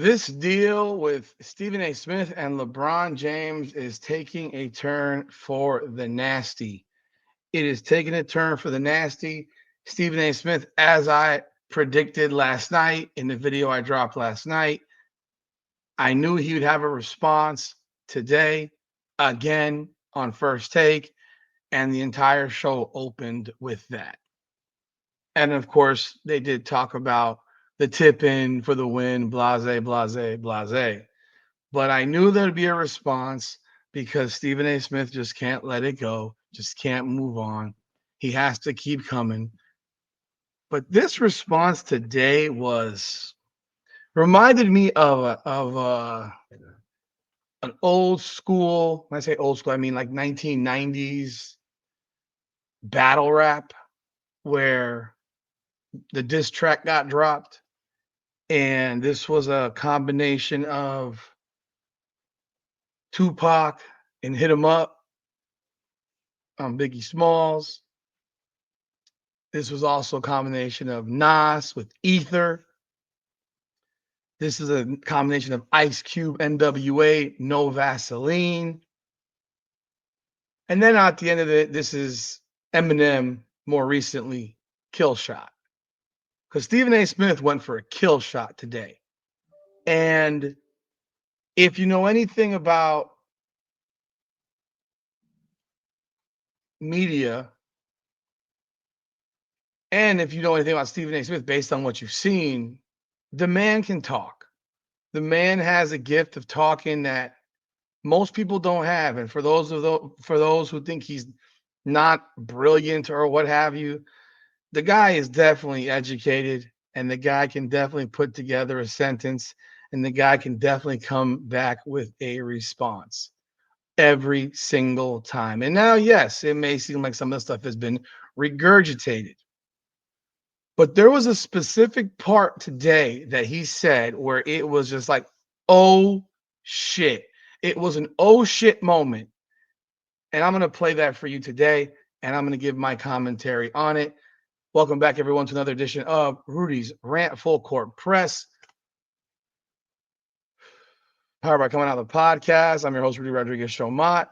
This deal with Stephen A. Smith and LeBron James is taking a turn for the nasty. It is taking a turn for the nasty. Stephen A. Smith, as I predicted last night in the video I dropped last night, I knew he would have a response today again on First Take, and the entire show opened with that. And of course, they did talk about the tip in for the win, blase, blase, blase. But I knew there'd be a response because Stephen A. Smith just can't let it go, just can't move on. He has to keep coming. But this response today was reminded me of an old school. When I say old school, I mean like 1990s battle rap where the diss track got dropped, and this was a combination of Tupac and Hit 'Em Up on Biggie Smalls. This was also a combination of Nas with Ether. This is a combination of Ice Cube, NWA, No Vaseline. And then at the end of it, this is Eminem, more recently, Kill Shot. Because Stephen A. Smith went for a kill shot today. And if you know anything about media, and if you know anything about Stephen A. Smith based on what you've seen, the man can talk. The man has a gift of talking that most people don't have. And for those who think he's not brilliant or what have you, the guy is definitely educated, and the guy can definitely put together a sentence, and the guy can definitely come back with a response every single time. And now, yes, it may seem like some of the stuff has been regurgitated, but there was a specific part today that he said where it was just like, oh shit. It was an oh shit moment. And I'm going to play that for you today, and I'm going to give my commentary on it. Welcome back, everyone, to another edition of Rudy's Rant Full Court Press, powered by Coming Out of the Podcast. I'm your host, Rudy Rodriguez Showmont.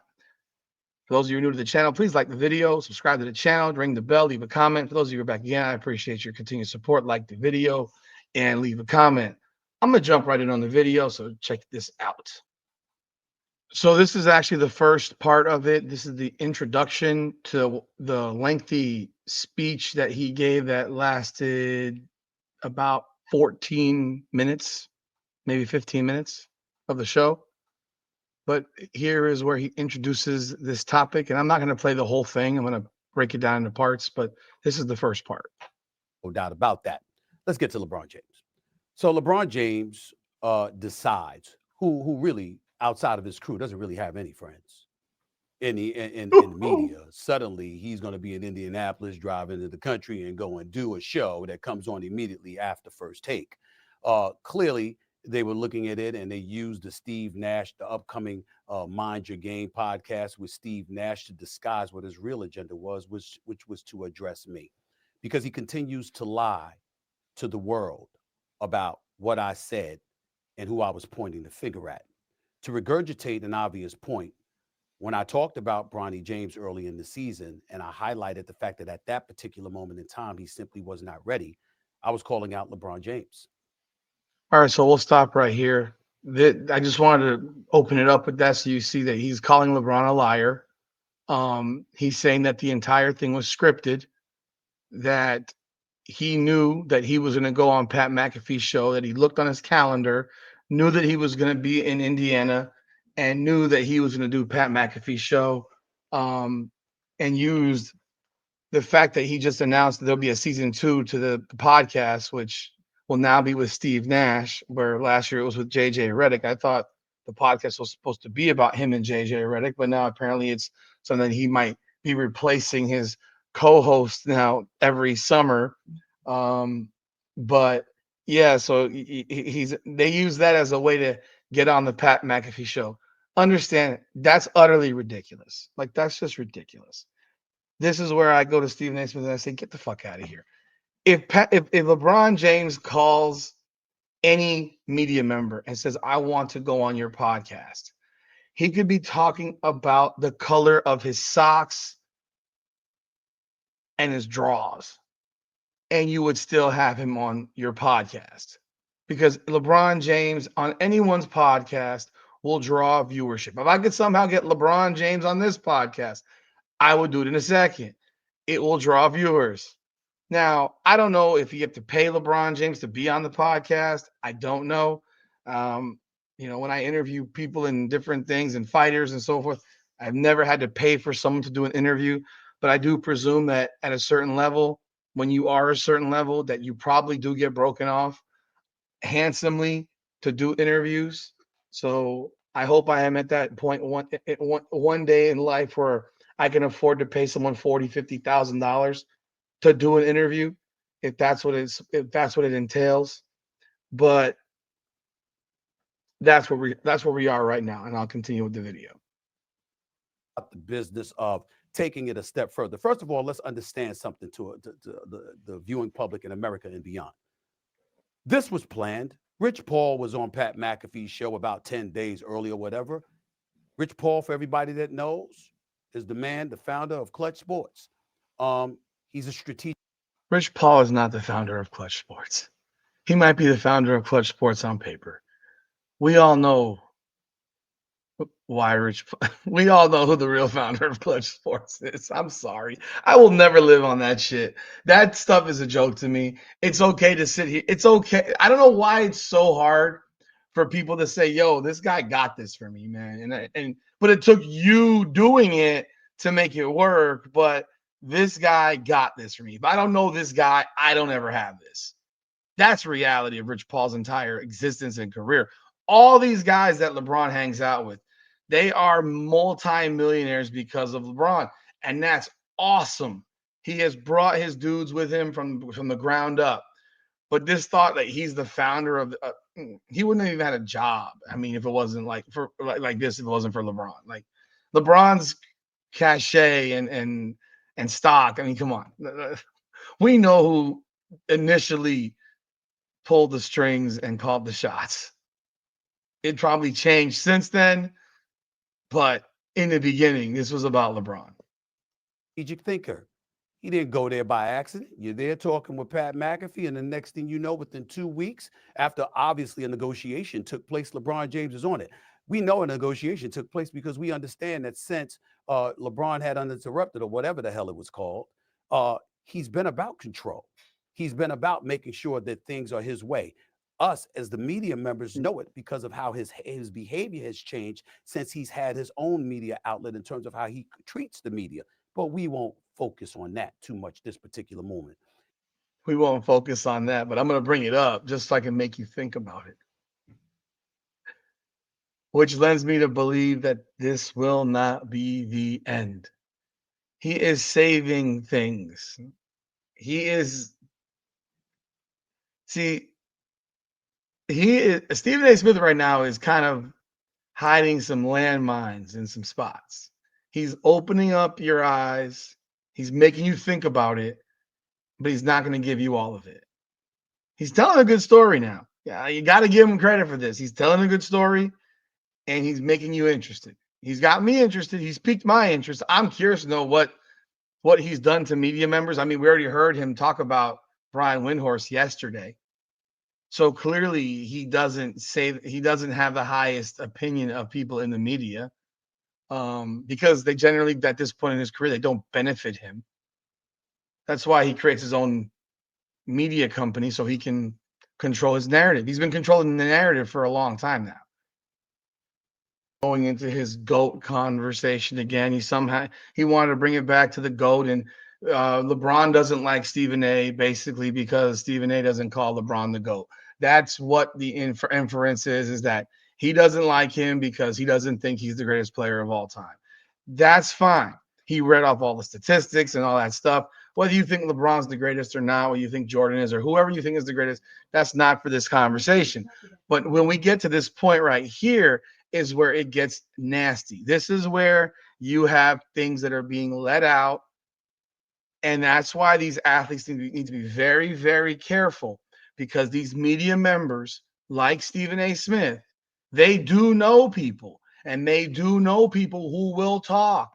For those of you who are new to the channel, please like the video, subscribe to the channel, ring the bell, leave a comment. For those of you who are back again, I appreciate your continued support. Like the video and leave a comment. I'm going to jump right in on the video, so check this out. So this is actually the first part of it. This is the introduction to the lengthy speech that he gave that lasted about 14 minutes, maybe 15 minutes of the show. But here is where he introduces this topic. And I'm not going to play the whole thing. I'm going to break it down into parts, but this is the first part. No doubt about that. Let's get to LeBron James. So LeBron James decides who really outside of his crew doesn't really have any friends in the media. Suddenly he's going to be in Indianapolis, driving into the country and go and do a show that comes on immediately after First Take. Clearly they were looking at it and they used the upcoming Mind Your Game podcast with Steve Nash to disguise what his real agenda was, which was to address me, because he continues to lie to the world about what I said and who I was pointing the finger at. To regurgitate an obvious point, when I talked about Bronny James early in the season, and I highlighted the fact that at that particular moment in time, he simply was not ready, I was calling out LeBron James. All right, so we'll stop right here. I just wanted to open it up with that so you see that he's calling LeBron a liar. He's saying that the entire thing was scripted, that he knew that he was going to go on Pat McAfee's show, that he looked on his calendar, knew that he was going to be in Indiana, and knew that he was going to do Pat McAfee's show, and used the fact that he just announced that there'll be a season 2 to the podcast, which will now be with Steve Nash, where last year it was with JJ Redick. I thought the podcast was supposed to be about him and JJ Redick, but now apparently it's something that he might be replacing his co-host now every summer. But yeah, so they use that as a way to get on the Pat McAfee show. Understand, that's utterly ridiculous. Like, that's just ridiculous. This is where I go to Stephen A. Smith and I say, get the fuck out of here. If LeBron James calls any media member and says, I want to go on your podcast, he could be talking about the color of his socks and his drawers, and you would still have him on your podcast because LeBron James on anyone's podcast will draw viewership. If I could somehow get LeBron James on this podcast, I would do it in a second. It will draw viewers. Now, I don't know if you have to pay LeBron James to be on the podcast. I don't know. Um, when I interview people in different things and fighters and so forth, I've never had to pay for someone to do an interview, but I do presume that at a certain level, when you are a certain level, that you probably do get broken off handsomely to do interviews. So I hope I am at that point one day in life where I can afford to pay someone 40, $50,000 to do an interview, if that's what it entails. But that's where we are right now, and I'll continue with the video. The business of taking it a step further. First of all, let's understand something to the viewing public in America and beyond. This was planned. Rich Paul was on Pat McAfee's show about 10 days earlier, whatever. Rich Paul, for everybody that knows, is the man, the founder of Clutch Sports. He's a strategic. Rich Paul is not the founder of Clutch Sports. He might be the founder of Clutch Sports on paper. We all know why Rich. We all know who the real founder of Clutch Sports is. I'm sorry. I will never live on that shit. That stuff is a joke to me. It's okay to sit here. It's okay. I don't know why it's so hard for people to say, "Yo, this guy got this for me, man." But it took you doing it to make it work. But this guy got this for me. If I don't know this guy, I don't ever have this. That's reality of Rich Paul's entire existence and career. All these guys that LeBron hangs out with, they are multi-millionaires because of LeBron, and that's awesome. He has brought his dudes with him from the ground up. But this thought that he's the founder of he wouldn't have even had a job. I mean, if it wasn't like this, if it wasn't for LeBron, like LeBron's cachet and stock. I mean, come on, we know who initially pulled the strings and called the shots. It probably changed since then, but in the beginning, this was about LeBron. Strategic thinker. He didn't go there by accident. You're there talking with Pat McAfee, and the next thing you know, within 2 weeks, after obviously a negotiation took place, LeBron James is on it. We know a negotiation took place because we understand that since LeBron had uninterrupted or whatever the hell it was called, he's been about control. He's been about making sure that things are his way. Us as the media members know it because of how his behavior has changed since he's had his own media outlet in terms of how he treats the media. But we won't focus on that too much this particular moment. We won't focus on that, but I'm going to bring it up just so I can make you think about it, which lends me to believe that this will not be the end. He is saving things. He is, see, Stephen A. Smith right now is kind of hiding some landmines in some spots. He's opening up your eyes. He's making you think about it, but he's not going to give you all of it. He's telling a good story now. Yeah, you got to give him credit for this. He's telling a good story, and he's making you interested. He's got me interested. He's piqued my interest. I'm curious to know what he's done to media members. I mean, we already heard him talk about Brian Windhorst yesterday. So clearly he doesn't have the highest opinion of people in the media, because they generally, at this point in his career, they don't benefit him. That's why he creates his own media company so he can control his narrative. He's been controlling the narrative for a long time now. Going into his GOAT conversation again, he wanted to bring it back to the GOAT, and LeBron doesn't like Stephen A. basically because Stephen A. doesn't call LeBron the GOAT. That's what the inference is that he doesn't like him because he doesn't think he's the greatest player of all time. That's fine. He read off all the statistics and all that stuff. Whether you think LeBron's the greatest or not, whether you think Jordan is or whoever you think is the greatest, that's not for this conversation. But when we get to this point right here is where it gets nasty. This is where you have things that are being let out. And that's why these athletes need to be very, very careful, because these media members like Stephen A. Smith, they do know people, and they do know people who will talk.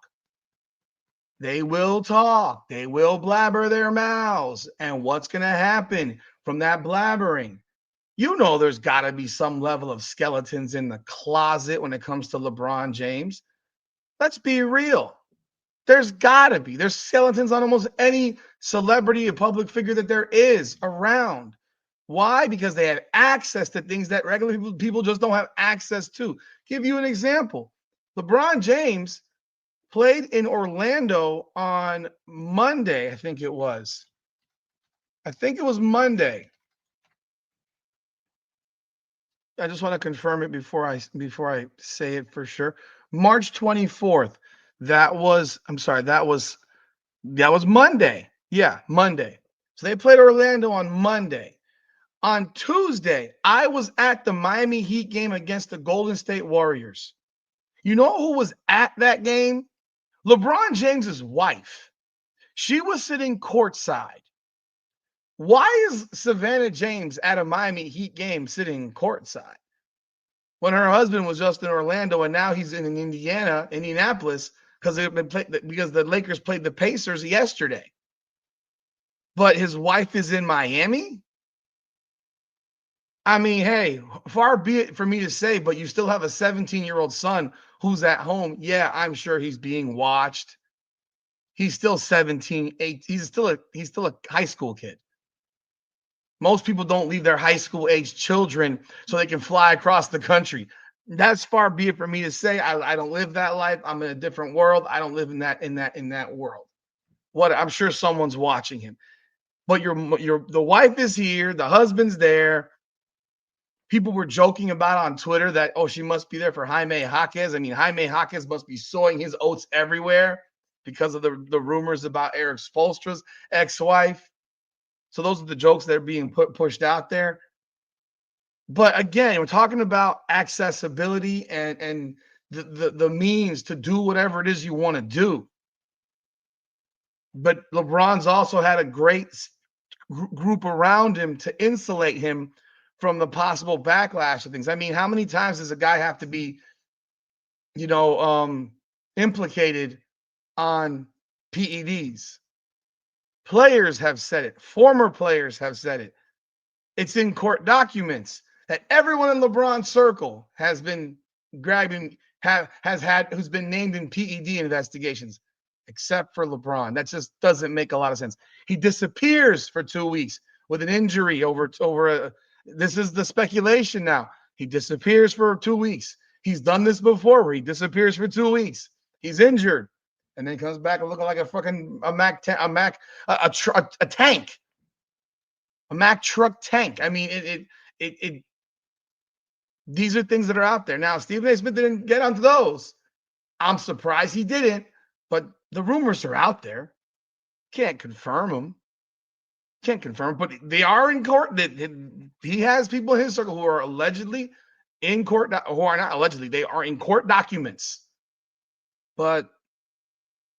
They will talk. They will blabber their mouths. And what's going to happen from that blabbering? You know, there's got to be some level of skeletons in the closet when it comes to LeBron James. Let's be real. There's got to be. There's skeletons on almost any celebrity or public figure that there is around. Why? Because they have access to things that regular people just don't have access to. Give you an example. LeBron James played in Orlando on Monday, I think it was. I think it was Monday. I just want to confirm it before I say it for sure. March 24th. That was Monday. Yeah, Monday. So they played Orlando on Monday. On Tuesday, I was at the Miami Heat game against the Golden State Warriors. You know who was at that game? LeBron James's wife. She was sitting courtside. Why is Savannah James at a Miami Heat game sitting courtside when her husband was just in Orlando and now he's in Indianapolis because the Lakers played the Pacers yesterday? But his wife is in Miami? I mean, hey, far be it for me to say, but you still have a 17-year-old son who's at home. Yeah, I'm sure he's being watched. He's still 17, 8. He's still a high school kid. Most people don't leave their high school age children so they can fly across the country. That's far be it for me to say. I don't live that life. I'm in a different world. I don't live in that world. What I'm sure someone's watching him. But the wife is here, the husband's there. People were joking about on Twitter that, oh, she must be there for Jaime Jaquez. I mean, Jaime Jaquez must be sowing his oats everywhere because of the rumors about Eric Spoelstra's ex-wife. So those are the jokes that are being pushed out there. But again, we're talking about accessibility and the means to do whatever it is you want to do. But LeBron's also had a great group around him to insulate him from the possible backlash of things. I mean, how many times does a guy have to be, you know, implicated on PEDs? Players have said it. Former players have said it. It's in court documents that everyone in LeBron's circle has been who's been named in PED investigations, except for LeBron. That just doesn't make a lot of sense. He disappears for 2 weeks with an injury this is the speculation now. He disappears for 2 weeks. He's done this before where he disappears for 2 weeks. He's injured and then comes back looking like a fucking a tank. A Mack truck tank. I mean, it these are things that are out there. Now, Stephen A. Smith didn't get onto those. I'm surprised he didn't, but the rumors are out there. Can't confirm them. Can't confirm, but they are in court. He has people in his circle who are allegedly in court, who are not allegedly, they are in court documents. But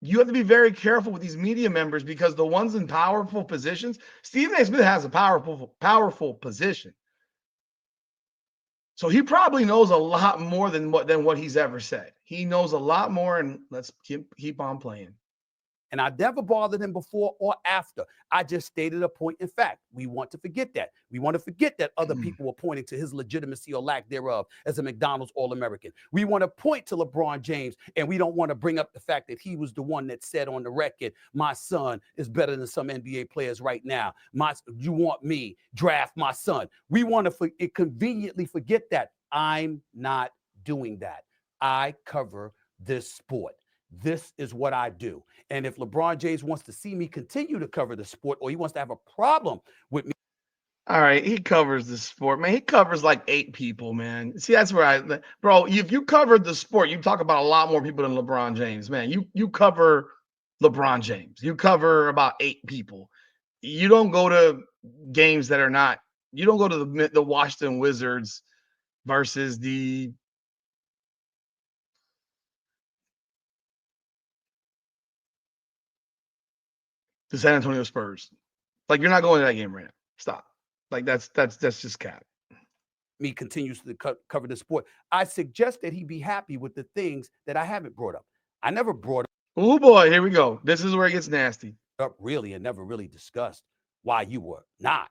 you have to be very careful with these media members because the ones in powerful positions, Stephen A. Smith has a powerful position. So he probably knows a lot more than what he's ever said. He knows a lot more, and let's keep on playing. And I never bothered him before or after. I just stated a point in fact. We want to forget that. We want to forget that other people were pointing to his legitimacy or lack thereof as a McDonald's All-American. We want to point to LeBron James, and we don't want to bring up the fact that he was the one that said on the record, my son is better than some NBA players right now. You want me, draft my son. We want to conveniently forget that. I'm not doing that. I cover this sport. This is what I do. And if LeBron James wants to see me continue to cover the sport or he wants to have a problem with me. All right, he covers the sport, man. He covers like 8 people, man. See, that's where bro, if you covered the sport, you talk about a lot more people than LeBron James, man. You cover LeBron James. You cover about 8 people. You don't go to games that are not, you don't go to the Washington Wizards versus the San Antonio Spurs. Like, you're not going to that game right now. Stop. Like, that's just cap. me continues to cover the sport, I suggest that he be happy with the things that I haven't brought up. I never brought Oh boy, here we go. This is where it gets nasty. up really and never really discussed why you were not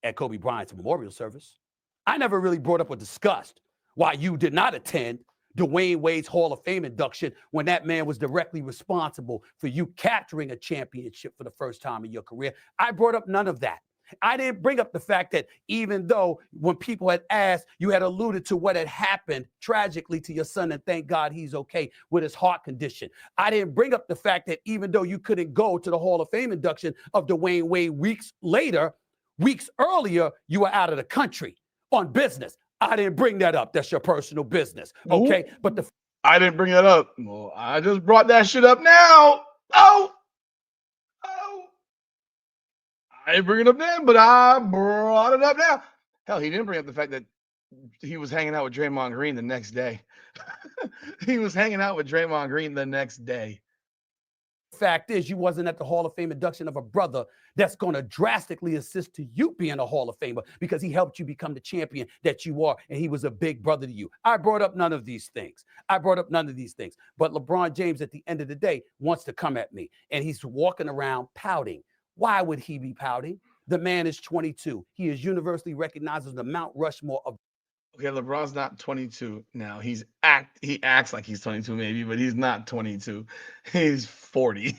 at Kobe Bryant's memorial service. I never really brought up or discussed why you did not attend Dwayne Wade's Hall of Fame induction when that man was directly responsible for you capturing a championship for the first time in your career. I brought up none of that. I didn't bring up the fact that even though when people had asked, you had alluded to what had happened tragically to your son, and thank God he's okay with his heart condition. I didn't bring up the fact that even though you couldn't go to the Hall of Fame induction of Dwayne Wade weeks earlier, you were out of the country on business. I didn't bring that up. That's your personal business. Okay. Ooh, But I didn't bring that up. Well, I just brought that shit up now. Oh, I didn't bring it up then, but I brought it up now. Hell, he didn't bring up the fact that he was hanging out with Draymond Green the next day. He was hanging out with Draymond Green the next day. fact is, you wasn't at the Hall of Fame induction of a brother that's going to drastically assist to you being a Hall of Famer because he helped you become the champion that you are, and he was a big brother to you. I brought up none of these things. But LeBron James, at the end of the day, wants to come at me, and he's walking around pouting. Why would he be pouting? The man is 22. He is universally recognized as the Mount Rushmore of Okay, LeBron's not 22 now. He acts like he's 22 maybe, but he's not 22. He's 40.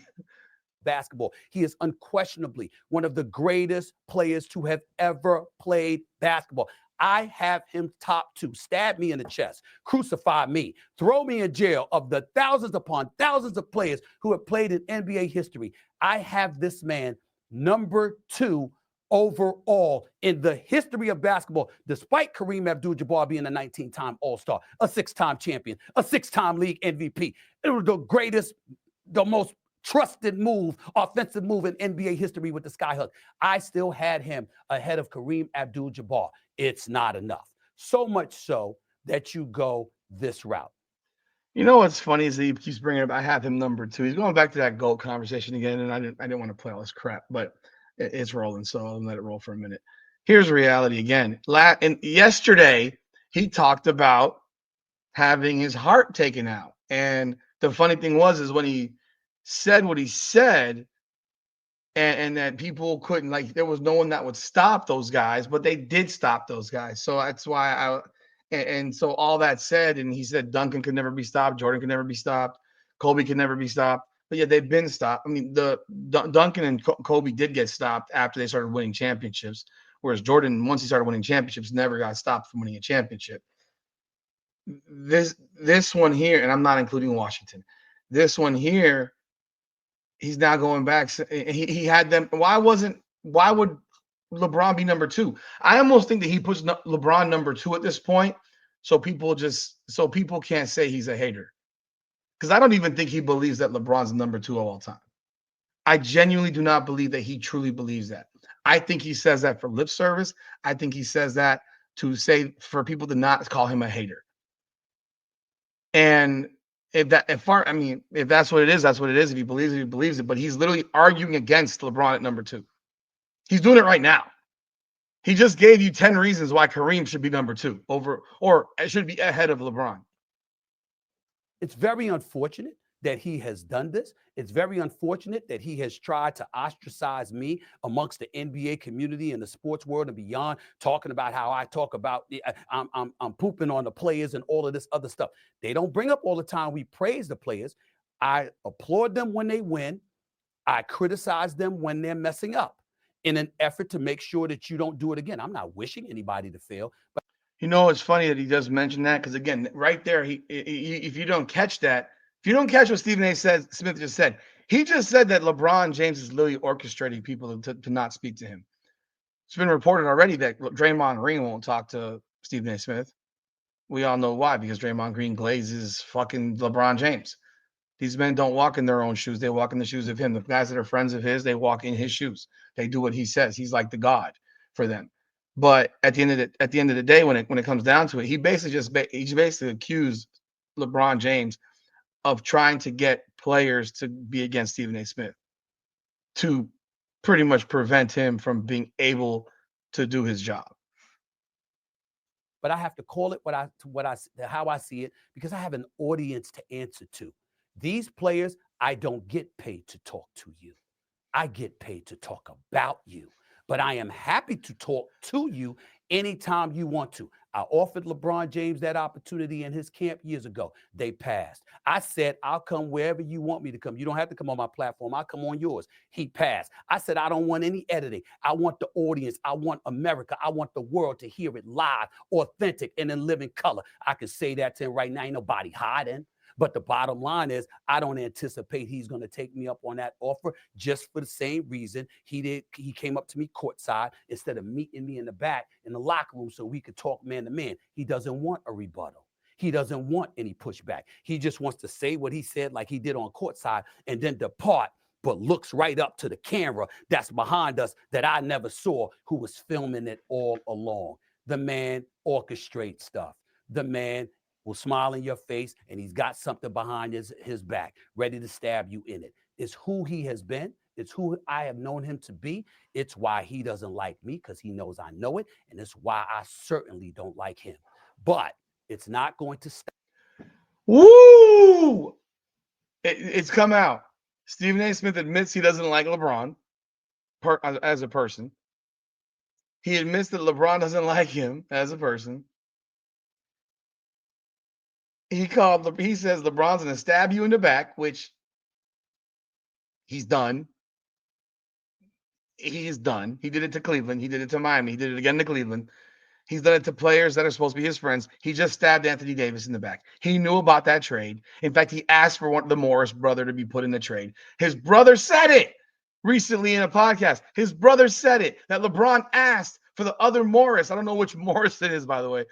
basketball. He is unquestionably one of the greatest players to have ever played basketball. I have him top two. Stab me in the chest, crucify me, throw me in jail. Of the thousands upon thousands of players who have played in NBA history, I have this man number two overall in the history of basketball, despite Kareem Abdul-Jabbar being a 19-time All-Star, a 6-time champion, a 6-time league MVP. It was the greatest, the most trusted move, offensive move in NBA history with the skyhook. I still had him ahead of Kareem Abdul-Jabbar. It's not enough. So much so that you go this route. You know what's funny is that he keeps bringing up. I have him number two. He's going back to that GOAT conversation again, and I didn't want to play all this crap, but it's rolling, so I'll let it roll for a minute. Here's reality again. And yesterday he talked about having his heart taken out, and the funny thing is when he said what he said, and that people couldn't, like, there was no one that would stop those guys, but they did stop those guys. So that's why and so all that said, and he said Duncan could never be stopped, Jordan could never be stopped, Kobe could never be stopped. But yeah, they've been stopped. I mean, Duncan and Kobe did get stopped after they started winning championships, whereas Jordan, once he started winning championships, never got stopped from winning a championship. This one here, and I'm not including Washington. This one here, he's now going back. He had them. Why would LeBron be number two? I almost think that he puts LeBron number two at this point, so people can't say he's a hater, because I don't even think he believes that LeBron's number two of all time. I genuinely do not believe that he truly believes that. I think he says that for lip service. I think he says that to say for people to not call him a hater. And if that's what it is, that's what it is. If he believes it, he believes it. But he's literally arguing against LeBron at number two. He's doing it right now. He just gave you 10 reasons why Kareem should be number two or should be ahead of LeBron. It's very unfortunate that he has done this. It's very unfortunate that he has tried to ostracize me amongst the NBA community and the sports world and beyond, talking about how I talk about I'm pooping on the players and all of this other stuff. They don't bring up all the time we praise the players. I applaud them when they win. I criticize them when they're messing up in an effort to make sure that you don't do it again. I'm not wishing anybody to fail, but You know, it's funny that he does mention that, because again, right there, if you don't catch that, if you don't catch what Stephen A. Smith just said, he just said that LeBron James is literally orchestrating people to not speak to him. It's been reported already that Draymond Green won't talk to Stephen A. Smith. We all know why, because Draymond Green glazes fucking LeBron James. These men don't walk in their own shoes. They walk in the shoes of him. The guys that are friends of his, they walk in his shoes. They do what he says. He's like the god for them. But at the end of the day, when it comes down to it, he basically accused LeBron James of trying to get players to be against Stephen A. Smith to pretty much prevent him from being able to do his job. but I have to call it how I see it because I have an audience to answer to. These players, I don't get paid to talk to you. I get paid to talk about you, but I am happy to talk to you anytime you want to. I offered LeBron James that opportunity in his camp years ago. They passed. I said, I'll come wherever you want me to come. You don't have to come on my platform. I'll come on yours. He passed. I said, I don't want any editing. I want the audience. I want America. I want the world to hear it live, authentic, and in living color. I can say that to him right now. Ain't nobody hiding. But the bottom line is, I don't anticipate he's going to take me up on that offer just for the same reason he did. He came up to me courtside instead of meeting me in the back in the locker room so we could talk man to man. He doesn't want a rebuttal. He doesn't want any pushback. He just wants to say what he said like he did on courtside and then depart, but looks right up to the camera that's behind us that I never saw, who was filming it all along. The man orchestrates stuff. The man will smile in your face and he's got something behind his back, ready to stab you in it. It's who he has been. It's who I have known him to be. It's why he doesn't like me because he knows I know it. And it's why I certainly don't like him. But it's not going to stop. Woo! It's come out. Stephen A. Smith admits he doesn't like LeBron as a person. He admits that LeBron doesn't like him as a person. He says LeBron's going to stab you in the back, which he's done. He's done. He did it to Cleveland. He did it to Miami. He did it again to Cleveland. He's done it to players that are supposed to be his friends. He just stabbed Anthony Davis in the back. He knew about that trade. In fact, he asked for the Morris brother to be put in the trade. His brother said it recently in a podcast. His brother said it, that LeBron asked for the other Morris. I don't know which Morris it is, by the way.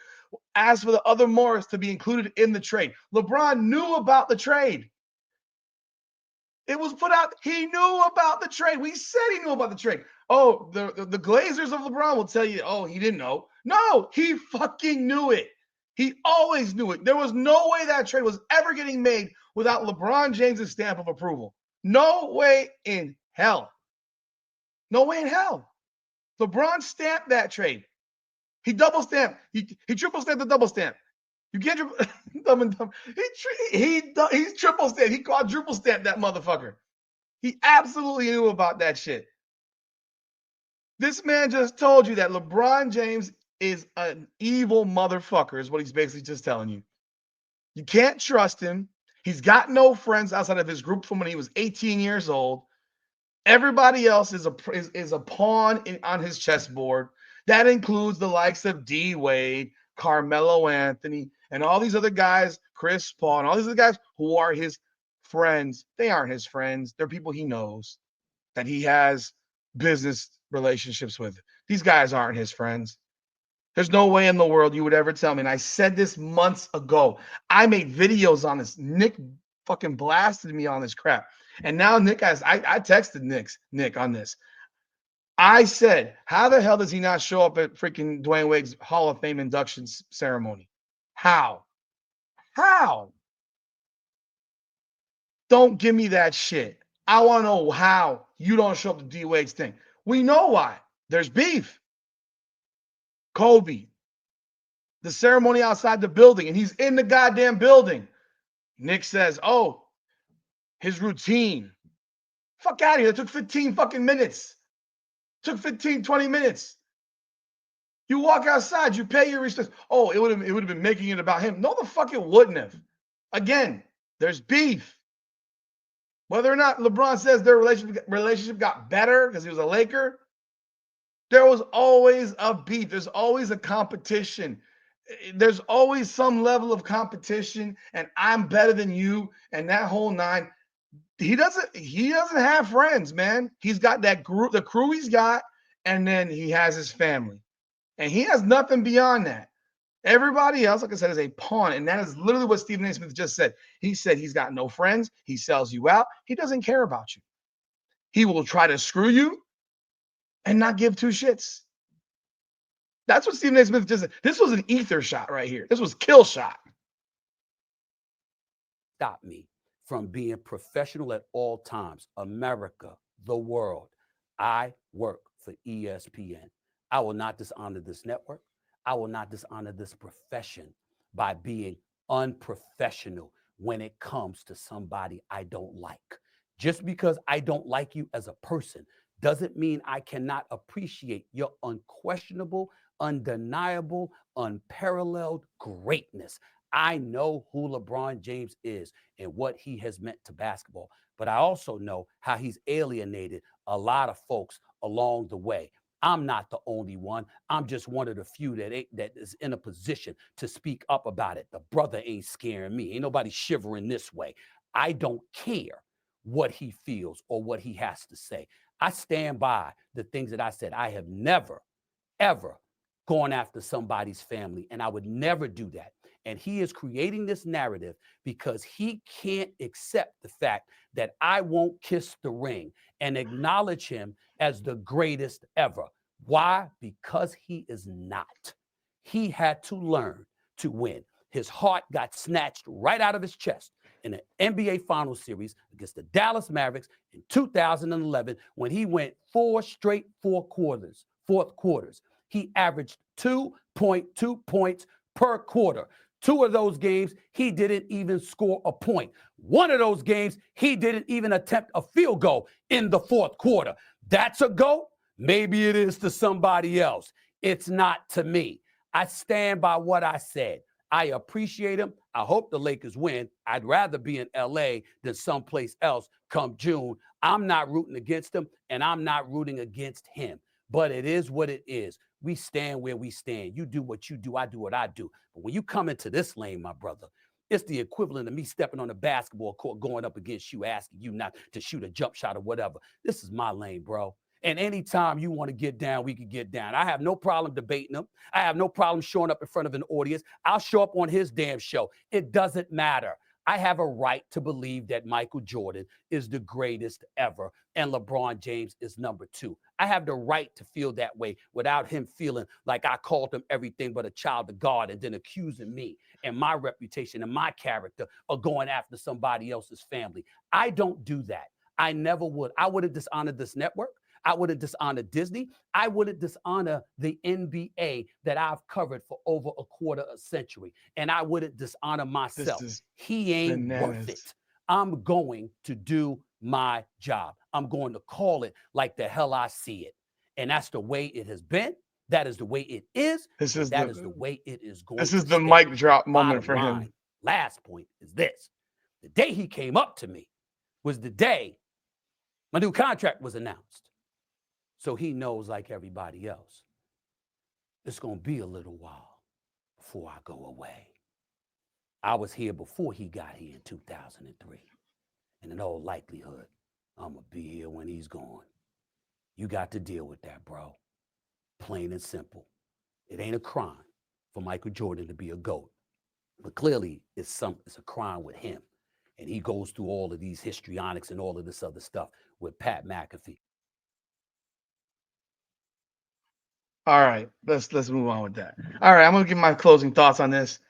Asked for the other Morris to be included in the trade. LeBron knew about the trade. It was put out. He knew about the trade. We said he knew about the trade. Oh, the Glazers of LeBron will tell you, oh, he didn't know. No, he fucking knew it. He always knew it. There was no way that trade was ever getting made without LeBron James' stamp of approval. No way in hell. No way in hell. LeBron stamped that trade. He double stamped. He triple stamped the double stamp. You can't dumb and dumb. He triple stamped. He quadruple stamped that motherfucker. He absolutely knew about that shit. This man just told you that LeBron James is an evil motherfucker, is what he's basically just telling you. You can't trust him. He's got no friends outside of his group from when he was 18 years old. Everybody else is a pawn on his chessboard. That includes the likes of D Wade, Carmelo Anthony, and all these other guys, Chris Paul, and all these other guys who are his friends. They aren't his friends. They're people he knows that he has business relationships with. These guys aren't his friends. There's no way in the world you would ever tell me. And I said this months ago. I made videos on this. Nick fucking blasted me on this crap. And now Nick I texted Nick on this. I said, how the hell does he not show up at freaking Dwayne Wade's Hall of Fame induction ceremony? How? How? Don't give me that shit. I want to know how you don't show up to D Wade's thing. We know why. There's beef. Kobe. The ceremony outside the building, and he's in the goddamn building. Nick says, oh, his routine. Fuck out of here. It took 15 fucking minutes. Took 15, 20 minutes. You walk outside, you pay your respects. Oh, it would have been making it about him. No, the fuck it wouldn't have. Again, there's beef. Whether or not LeBron says their relationship got better because he was a Laker, there was always a beef. There's always a competition. There's always some level of competition, and I'm better than you, and that whole nine. He doesn't have friends, man. He's got that group, the crew he's got, and then he has his family. And he has nothing beyond that. Everybody else, like I said, is a pawn. And that is literally what Stephen A. Smith just said. He said he's got no friends. He sells you out. He doesn't care about you. He will try to screw you and not give two shits. That's what Stephen A. Smith just said. This was an ether shot right here. This was kill shot. Stop me from being professional at all times. America, the world. I work for ESPN. I will not dishonor this network. I will not dishonor this profession by being unprofessional when it comes to somebody I don't like. Just because I don't like you as a person doesn't mean I cannot appreciate your unquestionable, undeniable, unparalleled greatness. I know who LeBron James is and what he has meant to basketball, but I also know how he's alienated a lot of folks along the way. I'm not the only one. I'm just one of the few that is in a position to speak up about it. The brother ain't scaring me. Ain't nobody shivering this way. I don't care what he feels or what he has to say. I stand by the things that I said. I have never, ever gone after somebody's family, and I would never do that. And he is creating this narrative because he can't accept the fact that I won't kiss the ring and acknowledge him as the greatest ever. Why? Because he is not. He had to learn to win. His heart got snatched right out of his chest in an NBA Finals series against the Dallas Mavericks in 2011 when he went four straight fourth quarters. He averaged 2.2 points per quarter. Two of those games, he didn't even score a point. One of those games, he didn't even attempt a field goal in the fourth quarter. That's a go? Maybe it is to somebody else. It's not to me. I stand by what I said. I appreciate him. I hope the Lakers win. I'd rather be in LA than someplace else come June. I'm not rooting against him, and I'm not rooting against him. But it is what it is. We stand where we stand. You do what you do. I do what I do. But when you come into this lane, my brother, it's the equivalent of me stepping on a basketball court, going up against you, asking you not to shoot a jump shot or whatever. This is my lane, bro. And anytime you want to get down, we can get down. I have no problem debating him. I have no problem showing up in front of an audience. I'll show up on his damn show. It doesn't matter. I have a right to believe that Michael Jordan is the greatest ever and LeBron James is number two. I have the right to feel that way without him feeling like I called him everything but a child of God and then accusing me and my reputation and my character of going after somebody else's family. I don't do that. I never would. I would have dishonored this network. I wouldn't dishonor Disney. I wouldn't dishonor the NBA that I've covered for over a quarter of a century. And I wouldn't dishonor This myself. is He ain't worth bananas. it. I'm going to do my job. I'm going to call it like the hell I see it. And that's the way it has been. That is the way it is. This And is that is the way it is going this to is the stay. mic drop moment Bottom for him. line, last point is this. The day he came up to me was the day my new contract was announced. So he knows, like everybody else, it's going to be a little while before I go away. I was here before he got here in 2003. And in all likelihood, I'm going to be here when he's gone. You got to deal with that, bro. Plain and simple. It ain't a crime for Michael Jordan to be a GOAT. But clearly, it's a crime with him. And he goes through all of these histrionics and all of this other stuff with Pat McAfee. All right, let's move on with that. All right, I'm gonna give my closing thoughts on this.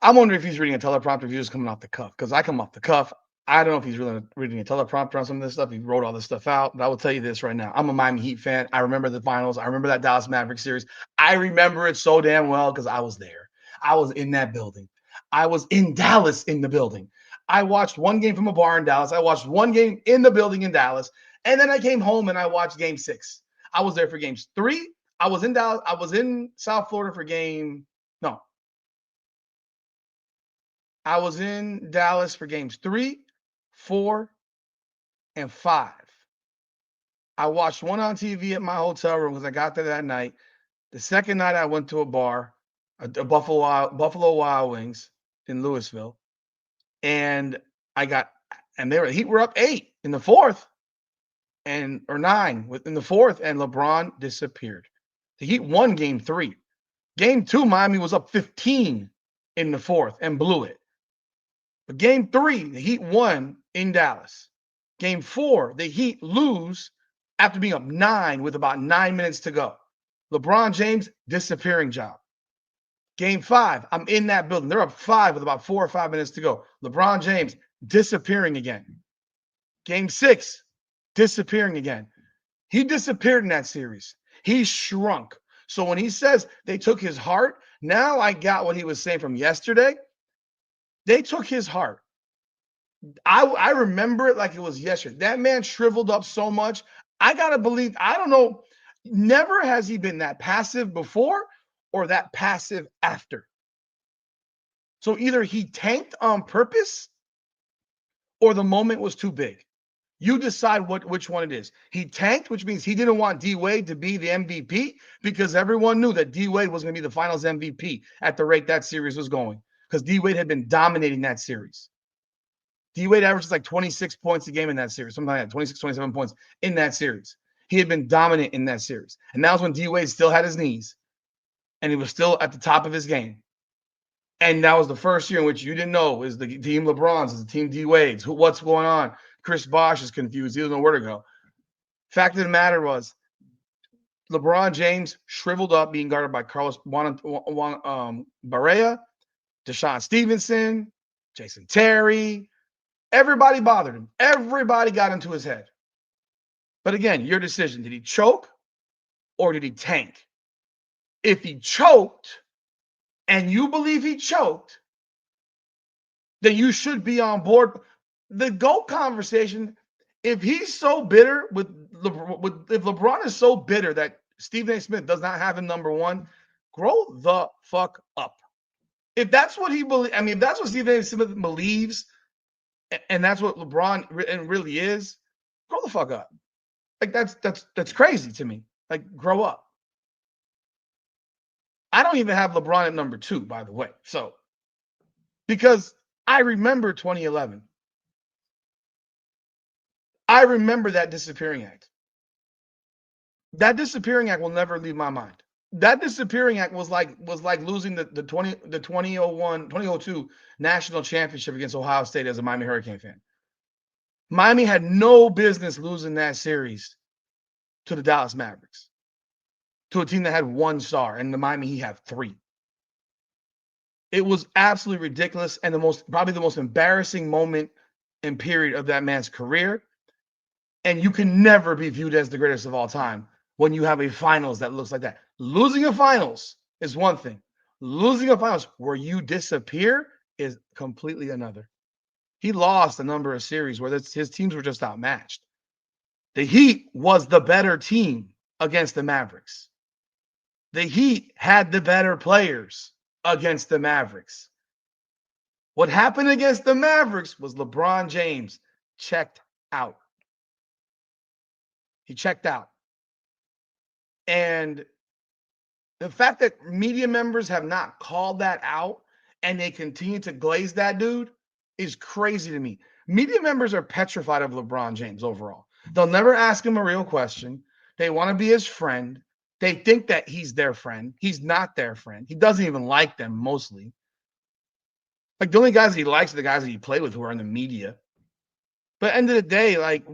I'm wondering if he's reading a teleprompter, if he's just coming off the cuff. Because I come off the cuff. I don't know if he's really reading a teleprompter on some of this stuff. He wrote all this stuff out. But I will tell you this right now. I'm a Miami Heat fan. I remember the finals. I remember that Dallas Mavericks series. I remember it so damn well because I was there. I was in that building. I was in Dallas in the building. I watched one game from a bar in Dallas. I watched one game in the building in Dallas. And then I came home and I watched game 6. I was there for games 3. I was in Dallas. I was in South Florida for no, I was in Dallas for games 3, 4, and 5. I watched one on TV at my hotel room because I got there that night. The second night I went to a bar, a Buffalo Wild Wings in Louisville, and the Heat were up 8 in the fourth, or 9 in the fourth, and LeBron disappeared. The Heat won game 3. Game 2, Miami was up 15 in the fourth and blew it. But game 3, the Heat won in Dallas. Game 4, the Heat lose after being up 9 with about 9 minutes to go. LeBron James, disappearing job. Game 5, I'm in that building. They're up 5 with about 4 or 5 minutes to go. LeBron James, disappearing again. Game 6, disappearing again. He disappeared in that series. He shrunk So when he says they took his heart, now I got what he was saying from yesterday. They took his heart. I remember it like it was yesterday. That man shriveled up so much. I gotta believe, I don't know, never has he been that passive before or that passive after. So either he tanked on purpose or the moment was too big. You decide which one it is. He tanked, which means he didn't want D Wade to be the MVP because everyone knew that D Wade was going to be the finals MVP at the rate that series was going because D Wade had been dominating that series. D Wade averages like 26 points a game in that series, something like that, 26, 27 points in that series. He had been dominant in that series. And that was when D Wade still had his knees and he was still at the top of his game. And that was the first year in which you didn't know is the team LeBron's, is the team D Wade's, what's going on. Chris Bosh is confused. He doesn't know where to go. Fact of the matter was, LeBron James shriveled up being guarded by Carlos Barea, Deshaun Stevenson, Jason Terry. Everybody bothered him. Everybody got into his head. But again, your decision. Did he choke or did he tank? If he choked and you believe he choked, then you should be on board. The GOAT conversation, if he's so bitter if LeBron is so bitter that Stephen A. Smith does not have him number one, grow the fuck up. If that's what he believes, I mean, if that's what Stephen A. Smith believes, and that's what LeBron really is, grow the fuck up. Like that's crazy to me. Like, grow up. I don't even have LeBron at number 2, by the way. So, because I remember 2011. I remember that disappearing act. That disappearing act will never leave my mind. That disappearing act was like losing the 2002 national championship against Ohio State as a Miami Hurricane fan. Miami had no business losing that series to the Dallas Mavericks, to a team that had 1 star, and the Miami Heat have 3. It was absolutely ridiculous and probably the most embarrassing moment and period of that man's career. And you can never be viewed as the greatest of all time when you have a finals that looks like that. Losing a finals is one thing. Losing a finals where you disappear is completely another. He lost a number of series where his teams were just outmatched. The Heat was the better team against the Mavericks. The Heat had the better players against the Mavericks. What happened against the Mavericks was LeBron James checked out. He checked out. And the fact that media members have not called that out and they continue to glaze that dude is crazy to me. Media members are petrified of LeBron James overall. They'll never ask him a real question. They want to be his friend. They think that he's their friend. He's not their friend. He doesn't even like them mostly. Like, the only guys that he likes are the guys that he played with who are in the media. But end of the day, like,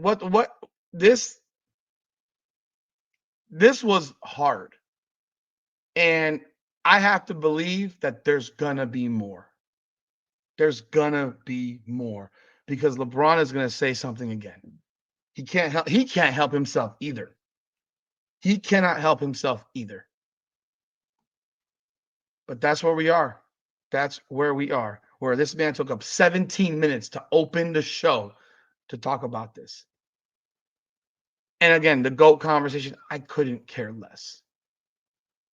this was hard. And I have to believe that there's gonna be more. There's gonna be more because LeBron is gonna say something again. He can't help himself either. He cannot help himself either. But that's where we are. That's where we are. Where this man took up 17 minutes to open the show to talk about this. And again, the GOAT conversation, I couldn't care less.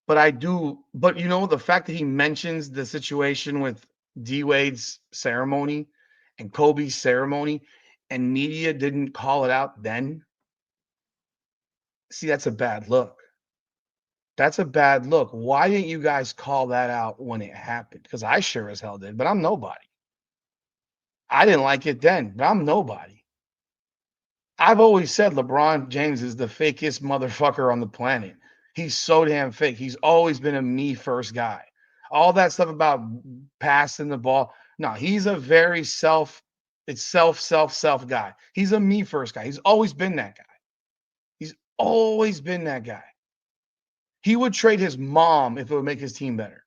But the fact that he mentions the situation with D Wade's ceremony and Kobe's ceremony and media didn't call it out then. See, that's a bad look. That's a bad look. Why didn't you guys call that out when it happened? Because I sure as hell did, but I'm nobody. I didn't like it then, but I'm nobody. I've always said LeBron James is the fakest motherfucker on the planet. He's so damn fake. He's always been a me first guy. All that stuff about passing the ball. No, he's a very self guy. He's a me first guy. He's always been that guy. He's always been that guy. He would trade his mom if it would make his team better.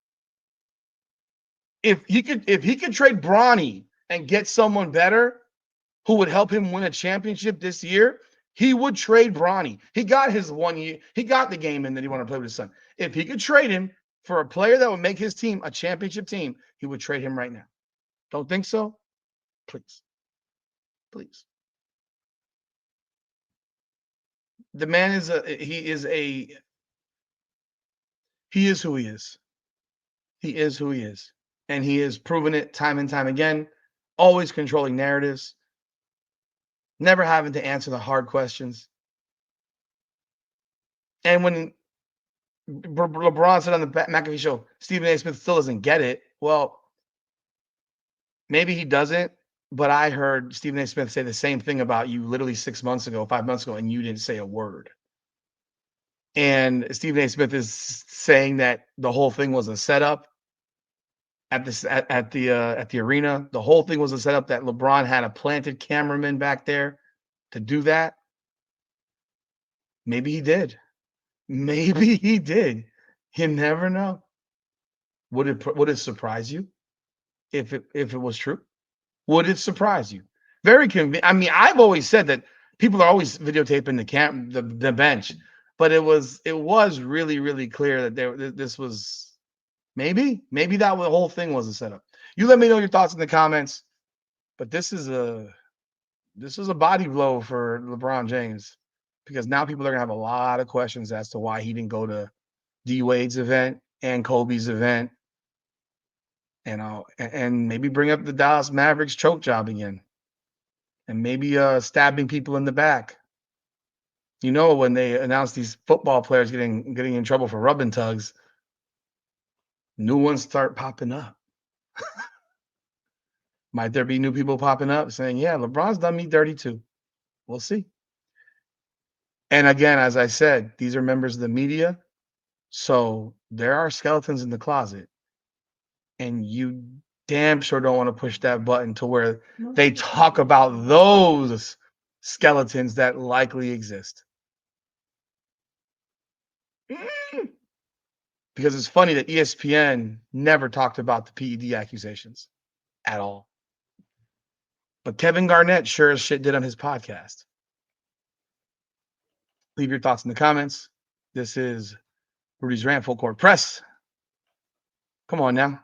If he could trade Bronny and get someone better who would help him win a championship this year, He would trade Bronny. He got his 1 year. He got the game in that he wanted to play with his son. If he could trade him for a player that would make his team a championship team, he would trade him right now. Don't think so? Please. Please. The man is he is who he is. He is who he is. And he has proven it time and time again, always controlling narratives, never having to answer the hard questions. And when LeBron said on the McAfee show, Stephen A. Smith still doesn't get it. Well, maybe he doesn't, but I heard Stephen A. Smith say the same thing about you literally 6 months ago, 5 months ago, and you didn't say a word. And Stephen A. Smith is saying that the whole thing was a setup at the arena. The whole thing was a setup, that LeBron had a planted cameraman back there to do that. Maybe he did. Maybe he did. You never know. Would it surprise you if it was true? Would it surprise you? Very I mean, I've always said that people are always videotaping the bench, but it was really, really clear that this was maybe that the whole thing was a setup. You let me know your thoughts in the comments. But this is a body blow for LeBron James, because now people are gonna have a lot of questions as to why he didn't go to D Wade's event and Kobe's event, and maybe bring up the Dallas Mavericks choke job again, and maybe stabbing people in the back. You know, when they announce these football players getting in trouble for rubbing tugs, new ones start popping up. Might there be new people popping up saying, yeah, LeBron's done me dirty too? We'll see. And again, as I said, these are members of the media. So there are skeletons in the closet. And you damn sure don't want to push that button to where they talk about those skeletons that likely exist. Because it's funny that ESPN never talked about the PED accusations at all. But Kevin Garnett sure as shit did on his podcast. Leave your thoughts in the comments. This is Rudy's Rant Full Court Press. Come on now.